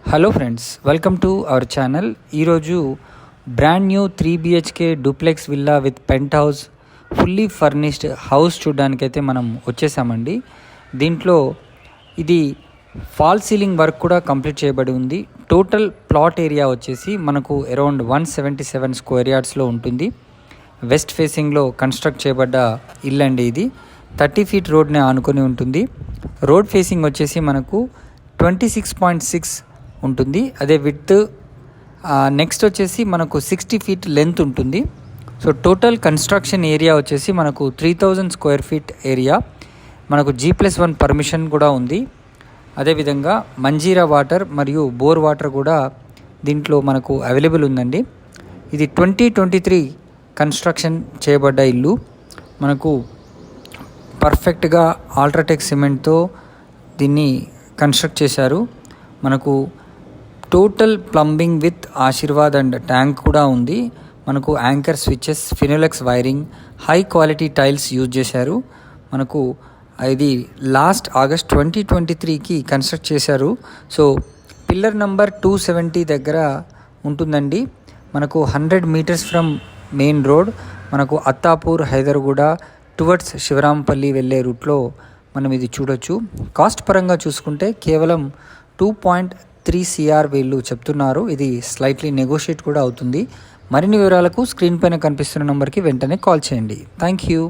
Hello friends, welcome to our channel. ఈరోజు brand new 3 BHK duplex villa with penthouse fully furnished house చూడడానికైతే మనం వచ్చేసామండి. దీంట్లో ఇది ఫాల్ సీలింగ్ వర్క్ కూడా కంప్లీట్ చేయబడి ఉంది. టోటల్ ప్లాట్ ఏరియా వచ్చేసి మనకు అరౌండ్ 177 స్క్వేర్ యార్డ్స్లో ఉంటుంది. వెస్ట్ ఫేసింగ్లో కన్స్ట్రక్ట్ చేయబడ్డ ఇల్లు అండి. ఇది 30 ఫీట్ రోడ్ని ఆనుకొని ఉంటుంది. రోడ్ ఫేసింగ్ వచ్చేసి మనకు 26.6 ఉంటుంది. అదే విడ్త్ నెక్స్ట్ వచ్చేసి మనకు 60 ఫీట్ లెంత్ ఉంటుంది. సో టోటల్ కన్స్ట్రక్షన్ ఏరియా వచ్చేసి మనకు 3000 స్క్వేర్ ఫీట్ ఏరియా. మనకు G+1 పర్మిషన్ కూడా ఉంది. అదేవిధంగా మంజీరా వాటర్ మరియు బోర్ వాటర్ కూడా దీంట్లో మనకు అవైలబుల్ ఉందండి. ఇది 2023 కన్స్ట్రక్షన్ చేయబడ్డ ఇల్లు. మనకు పర్ఫెక్ట్గా అల్ట్రాటెక్ సిమెంట్తో దీన్ని కన్స్ట్రక్ట్ చేశారు. మనకు total plumbing with Ashirvad and tank కూడా ఉంది. మనకు Anchor switches, Finolex wiring, high quality tiles use చేశారు. మనకు ఇది లాస్ట్ ఆగస్ట్ 2023కి కన్స్ట్రక్ట్ చేశారు. సో పిల్లర్ నంబర్ 270 దగ్గర ఉంటుందండి. మనకు 100 మీటర్స్ ఫ్రమ్ మెయిన్ రోడ్. మనకు అత్తాపూర్, హైదర్గూడ టువర్డ్స్ శివరాంపల్లి వెళ్ళే రూట్లో మనం ఇది చూడొచ్చు. కాస్ట్ పరంగా చూసుకుంటే కేవలం 2.3 CR వీళ్ళు చెప్తున్నారు. ఇది స్లైట్లీ నెగోషియేట్ కూడా అవుతుంది. మరిన్ని వివరాలకు స్క్రీన్ పైన కనిపిస్తున్న నెంబర్కి వెంటనే కాల్ చేయండి. Thank you.